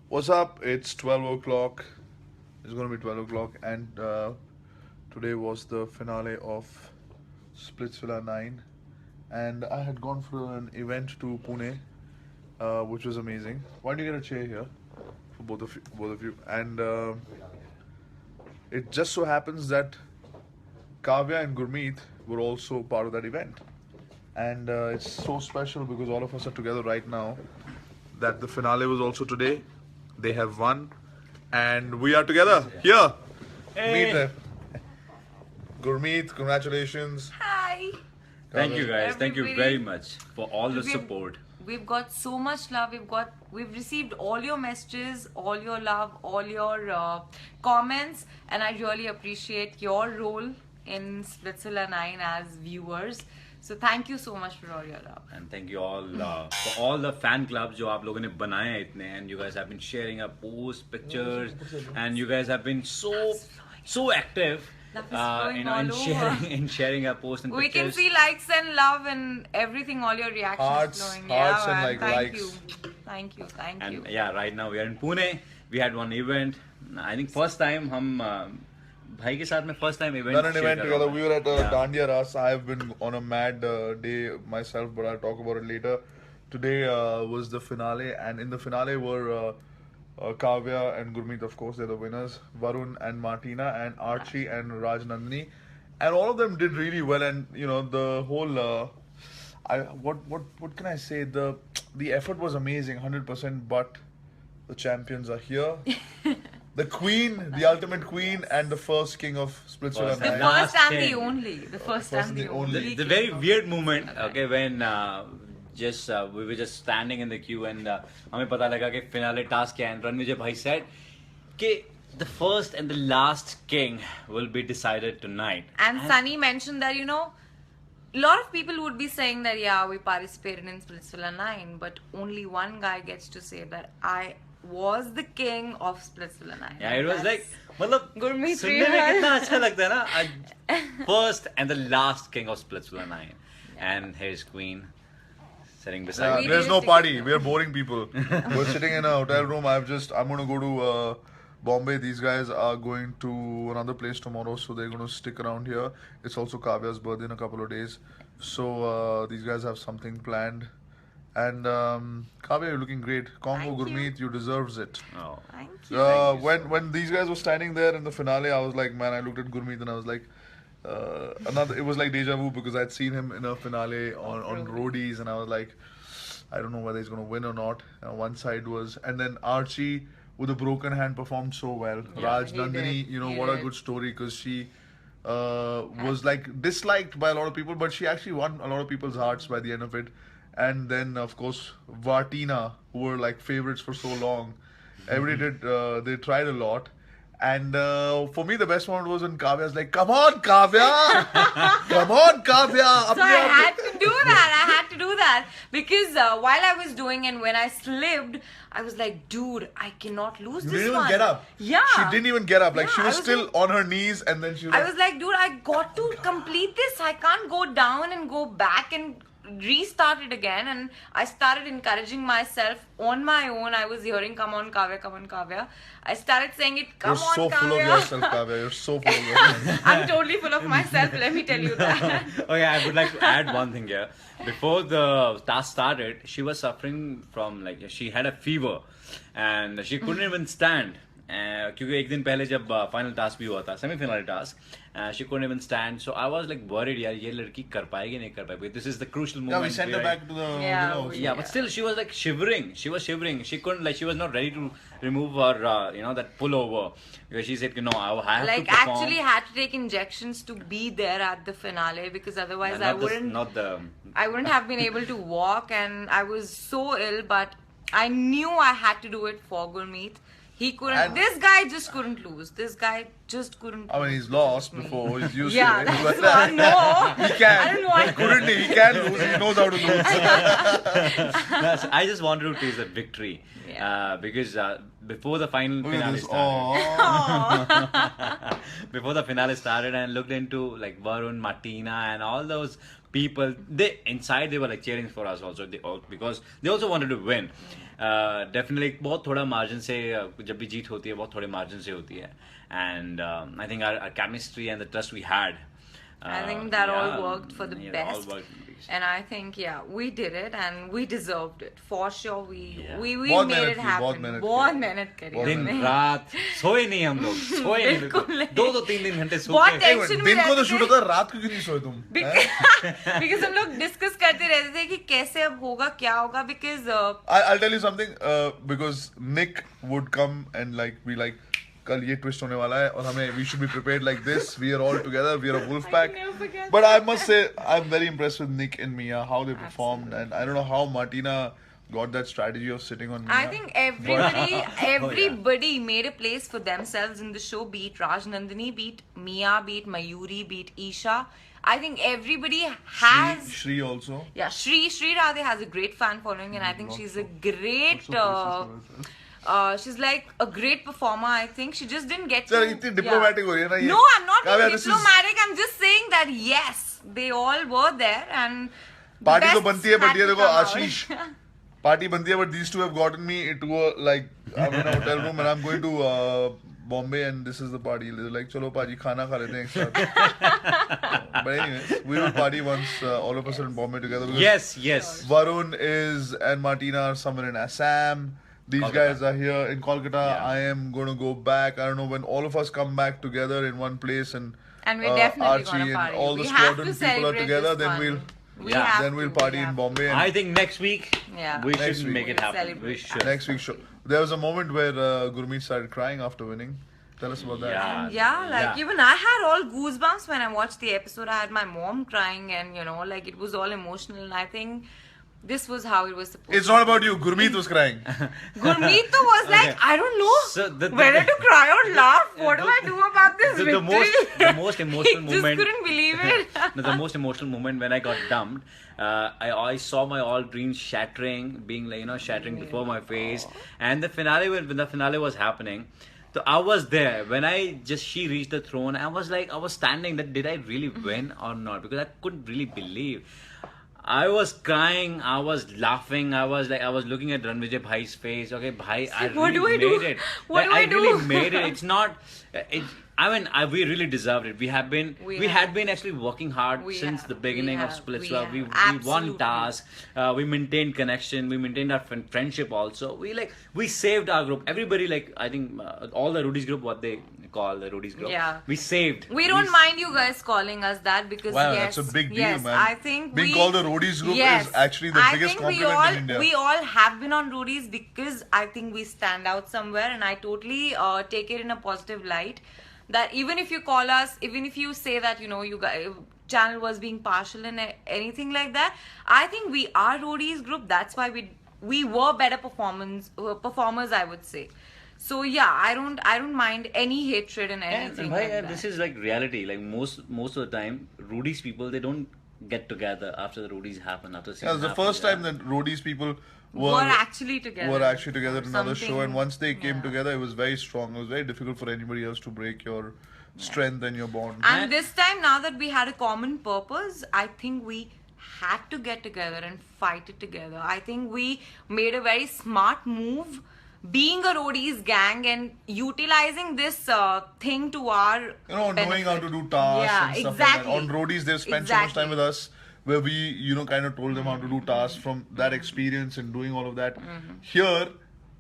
What's up? It's 12 o'clock. It's going to be 12 o'clock, and today was the finale of Splitsvilla 9. And I had gone for an event to Pune, which was amazing. Why don't you get a chair here for both of you? And it just so happens that Kavya and Gurmeet were also part of that event. And it's so special because all of us are together right now that the finale was also today. They have won, and we are together here. Meet them. Gurmeet, congratulations. Hi. Thank you guys. Thank you Everybody. very much for all the We've- support. We've got so much love. We've received all your messages, all your love, all your comments, and I really appreciate your role in Splitsvilla 9 as viewers. So thank you so much for all your love. And thank you all for all the fan clubs जो आप लोगों ने बनाए हैं इतने, and you guys have been sharing our posts, pictures, and you guys have been so active. Love is flowing In all over. sharing our posts and We pictures. can see likes and love and everything, all your reactions Hearts, flowing. hearts and, man, like, thank likes. you. Thank you. Thank And you. yeah, right now we are in Pune. We had one event. I think first time हम भाई के साथ में first time event Done an share event कर together. रहा हूँ. We were at Yeah. Dandiya Ras. I have been on a mad day myself, but I'll talk about it later. Today was the finale, and in the finale were Kavya and Gurmeet, of course, they're the winners. Varun and Martina, and Archie and Raj Nandini, and all of them did really well. And you know the whole, what can I say? The effort was amazing, 100%. But the champions are here. The queen, the ultimate queen, and the first king of Splitsvilla First The and 9. last first and the king. only. The first and the only. The very weird moment, okay, when we were just standing in the queue and हमें पता लगा कि finale task क्या है, and Ranvijay bhai said कि the first and the last king will be decided tonight. And Sunny mentioned that, a lot of people would be saying that, yeah, we participated in Splitsvilla 9, but only one guy gets to say that I was the king of Splitsvilla 9. Yeah, it was like, That's- मतलब Gurmeet सुनने में real. कितना अच्छा लगता है ना, first and the last king of Splitsvilla 9, and his queen sitting beside Yeah, me. We there's did no it party. together. We are boring people. We're sitting in a hotel room. I'm going to go to Bombay. These guys are going to another place tomorrow, so they're going to stick around here. It's also Kavya's birthday in a couple of days. So these guys have something planned. And Kavya, you're looking great. Congo Thank you. Gurmeet, you deserves it. Oh. Thank you. When these guys were standing there in the finale, I was like, man, I looked at Gurmeet and I was like, it was like deja vu because I'd seen him in a finale on Roadies, and I was like, I don't know whether he's going to win or not. One side was, and then Archie with a broken hand performed so well. Yeah, Raj he Nandini, did. what He a did. good story because she was like disliked by a lot of people, but she actually won a lot of people's hearts by the end of it. And then, of course, Vartina, who were like favorites for so long. Everybody did, they tried a lot. And for me, the best moment was when Kavya's like, come on, Kavya! Come on, Kavya! So I had to do that. I had to do that because while I was doing and when I slipped, I was like, dude, I cannot lose You this didn't one. even get up. Yeah. She didn't even get up. Like, Yeah, she I was was still like- on her knees, and then she was I like, was like, dude, I got to complete this. I can't go down and go back and restart it again. And I started encouraging myself on my own. I was hearing, come on, Kavya, come on, Kavya. I started saying it, come you're on, so Kavya. full of yourself, Kavya. You're so full of yourself. I'm totally full of myself, let me tell you that. Okay, I would like to add one thing here. Before the task started, she was suffering from she had a fever and she couldn't even stand. क्योंकि एक दिन पहले जब final task भी हुआ था, semifinal task, she couldn't even stand. So I was like worried, यार ये लड़की कर पाएगी नहीं कर पाएगी. This is the crucial moment. Yeah, we sent her back to the, Yeah, you know. we- Yeah, but still she was like shivering. She was shivering. She couldn't she was not ready to remove her that pullover because she said, no, I have Like to perform. actually had to take injections to be there at the finale because otherwise I wouldn't have been able to walk, and I was so ill, but I knew I had to do it for Gurmeet. He couldn't. And- This guy just couldn't lose. This guy just couldn't. I mean, he's lost before. He's used Yeah, to it. that's But, what. No, he can. I don't know. He couldn't. He can lose. He knows how to lose. I just wanted to taste the victory because before the final Look at finale this. started. Aww. Before the finale started, and looked into like Varun, Martina, and all those people, they inside they were like cheering for us also, because they also wanted to win. Definitely बहुत थोड़ा margin से जब भी जीत होती है बहुत थोड़े margin से होती है, and I think our chemistry and the trust we had, I think that all worked for the yeah, best. all worked for the best. And I think, yeah, we did it and we deserved it. For sure, we बहुत made मेहनत it की, happen. बहुत मेहनत की। बहुत मेहनत करी दिन हमने। रात सोए नहीं हम लोग, सोए नहीं बिल्कुल बिल्कुल, नहीं। 2-2 3 घंटे सो बहुत के tension में दिन को तो रहते शूट थे। होता है, रात को क्यों नहीं सोए तुम हैं? Because हम लोग डिस्कस करते रहते थे कि कैसे अब होगा, क्या होगा, because I'll tell you something, because Nick would come and like be like, कल ये twist होने वाला है और हमें we should be prepared like this. We are all together. We are a wolf pack. never forget But I must say I'm very impressed with Nick and Mia, how they performed, and I don't know how Martina got that strategy of sitting on Mia. I think everybody made a place for themselves in the show. Beat Raj Nandini, beat Mia, beat Mayuri, beat Isha. I think everybody has. Shri also. Yeah, Shri Radhe has a great fan following, and I think she's a great. She's like a great performer. I think she just didn't get Sir, to. इतनी diplomatic हो रही है ना ये. No, I'm not Kavya, being this is- diplomatic. I'm just saying that yes, they all were there, and. Party तो best बनती है, but had ये to देखो come out. आशीष, पार्टी बनती है, but these two have gotten me into a like I'm in a hotel room and I'm going to Bombay and this is the party. They're like, चलो पाजी खाना खा लेते हैं एक साथ. But anyways, we will party once all of us are in Bombay together. Because yes Varun is and Martina are somewhere in Assam. These Kolkata. guys are here in Kolkata. Yeah. I am going to go back. I don't know when all of us come back together in one place and And we're definitely Archie gonna and party. all the We have squadron to people are celebrate together. this Then one. we'll We Yeah. have then we'll to, party we in have Bombay. I And think next week Yeah. we Next should week. make it We'll happen. celebrate We that. should. next week show. There was a moment where Gurmeet started crying after winning. Tell us about that. Yeah. Yeah, like Yeah. even I had all goosebumps when I watched the episode. I had my mom crying, and like it was all emotional. And I think this was how it was supposed It's to not about you. Gurmeet was crying. Gurmeet though was like, Okay. I don't know So the- whether to cry or laugh. What do I do about this the victory? most emotional He moment. just couldn't believe it. No, the most emotional moment when I got dumped, I saw my all dreams shattering, being like shattering before my face, and the finale when the finale was happening. So I was there when she reached the throne. I was standing. That did I really win or not? Because I couldn't really believe. I was crying. I was laughing. I was looking at Ranvijay Bhai's face. Okay, Bhai, I What really do I do? made it. What do I do? really made it. It's not. We really deserved it. We had been actually working hard since the beginning of Splitsvilla. We won tasks. We maintained connection. We maintained our friendship also. We saved our group. Everybody I think all the Rudy's group, what they call the Rudy's group. Yeah. We saved. We don't mind you guys calling us that because Wow, yes, that's a big deal, yes, man. I think Being called the Roadies group is actually the biggest compliment in India. We all have been on Roadies because I think we stand out somewhere, and I totally take it in a positive light. That even if you call us, even if you say that you guys channel was being partial and anything like that, I think we are Roadies group. That's why we were better performers, I would say. So yeah, I don't mind any hatred and anything like that. This is like reality. Like most of the time, Rudy's people, they don't get together after the Rudy's happen. After Yeah, the first time that Roadies people were actually together. In another show, and once they came yeah. together, it was very strong. It was very difficult for anybody else to break your strength and your bond. And this time, now that we had a common purpose, I think we had to get together and fight it together. I think we made a very smart move, being a Roadies gang and utilizing this thing to our knowing how to do tasks and stuff like that. On Roadies, they've spent so much time with us, where we, kind of told them how to do tasks from that experience and doing all of that. Here,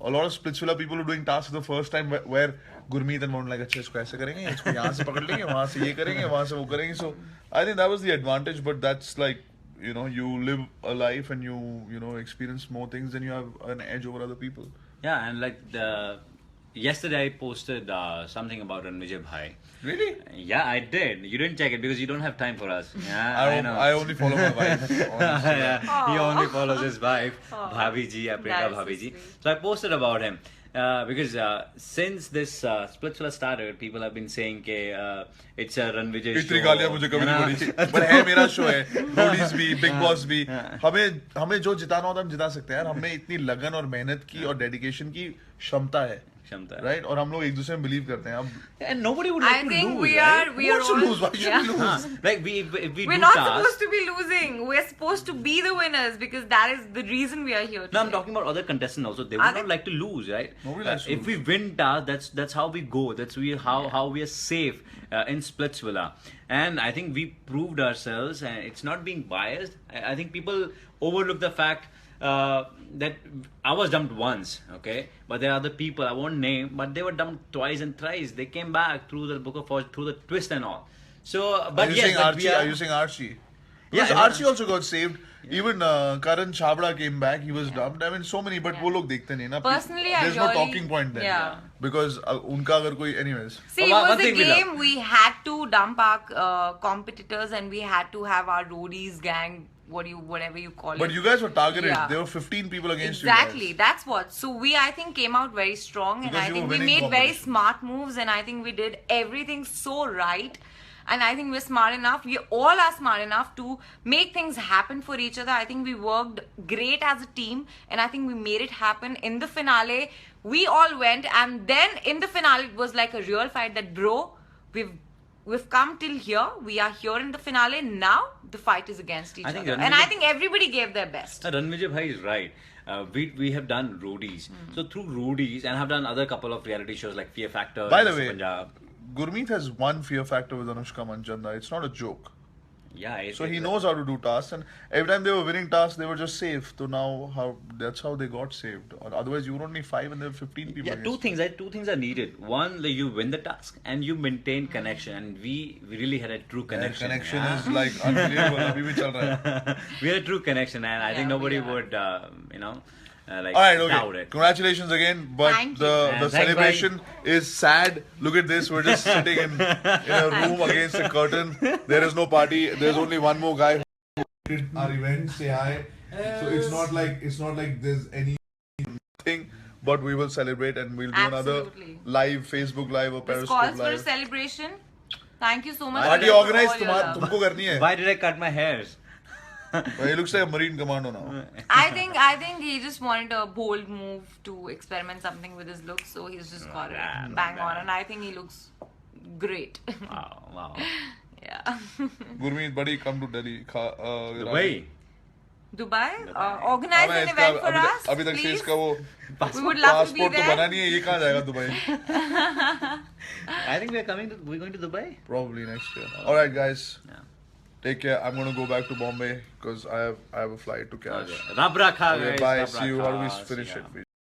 a lot of Splitsvilla people are doing tasks for the first time where Gurmeet and Varun like, अच्छा इसको ऐसे करेंगे, इसको यहाँ से पकड़ लेंगे, वहाँ से ये करेंगे, वहाँ से वो करेंगे. So I think that was the advantage, but that's like, you live a life and you experience more things, and you have an edge over other people. Yeah, and yesterday I posted something about Ranvijay Bhai. Really? Yeah, I did. You didn't check it because you don't have time for us. Yeah, I know. I only follow my wife. Yeah, he only follows his wife, Bhavi ji, Aprika That's so Bhavi ji. sweet. So I posted about him because since this Splitsvilla started, people have been saying that it's a Ranvijay show. इतनी गालियाँ मुझे कभी नहीं पड़ी, but है मेरा show है, Roadies भी, Big Boss भी, हमें जो जिताना होता है हम जिता सकते हैं यार, हमें इतनी लगन और मेहनत की और डेडिकेशन की क्षमता है, क्षमता है. right? और हम लोग एक दूसरे में believe करते हैं. अब And nobody would I like to think lose, we right? are we who are wants to all lose? Why should we lose? Huh. Like if we we're do not tasks. supposed to be losing. We're supposed to be the winners because that is the reason we are here today. No, I'm talking about other contestants also. They Are would they? not like to lose, right? Nobody likes to if we lose. win tasks, that's how we go. That's how we are safe in Splitsvilla. And I think we proved ourselves, and it's not being biased. I think people overlook the fact that I was dumped once, okay? But there are other people I won't name, but they were dumped twice and thrice. They came back through the Book of Fortune, through the twist and all. So, but Are you yes, saying but Archie? we Are you saying Archie? Because Yeah, Archie also got saved. Even Karan Chhabra came back. He was dumped. I mean, so many. But वो लोग देखते नहीं ना. Personally, I there's no really- talking point then. yeah. Because उनका अगर कोई, anyways. See, One it was a thing we game. love. We had to dump our competitors, and we had to have our roadies gang, whatever you call But it. you guys were targeted. Yeah. There were 15 people against Exactly, you guys. that's what. So we, I think, came out very strong, and Because I you think were we winning made very competition. smart moves, and I think we did everything so right. And I think we're smart enough. We all are smart enough to make things happen for each other. I think we worked great as a team, and I think we made it happen. In the finale, we all went, and then in the finale, it was like a real fight. That bro, we've come till here. We are here in the finale. Now the fight is against each I think other, Ranveer- and I think everybody gave their best. Ranvijay Bhai is right. We have done roadies. So through roadies, and have done other couple of reality shows like Fear Factor. By the Mr. way, Punjab. Gurmeet has won Fear Factor with Anushka Manchanda. It's not a joke. Yeah. So he knows how to do tasks, and every time they were winning tasks, they were just safe. So now that's how they got saved. Or otherwise, you were only 5 and there were 15 people. Yeah, two against things. Two things are needed. One, like you win the task, and you maintain connection. And we really had a true you. connection. That connection yeah. is like unbelievable. अभी भी चल रहा है. We had a true connection, and I think Yeah, nobody we are. would, like All right, doubt okay. it. Congratulations again. But Thank you. the Thanks, celebration is sad. Look at this. We're just sitting in a room against a curtain. There is no party. There's only one more guy who did our event. Say hi. So it's not like there's anything. But we will celebrate and we'll do Absolutely. another live Facebook Live or This Periscope calls for a Live. celebration. Thank you so much. Party for all organized your love. तुमको करनी है. Why did I cut my hairs? He looks like a Marine Commando now. I think he just wanted a bold move to experiment something with his looks, so he's just got bad, it not bang on, bad. and I think he looks great. Wow. Yeah. Gurmeet, buddy, come to Delhi. Dubai. Dubai, organize an event for us, अभी तक से please. इसका वो We would love to be passport तो बना there. नहीं है. ये कहाँ जाएगा Dubai? I think we're going to Dubai. Probably next year. All right, guys. Yeah. Take care. I'm gonna go back to Bombay because I have a flight to catch. Okay. Rab rakha, Okay, guys. bye. Rab See you. How do we rakha. finish See ya. it?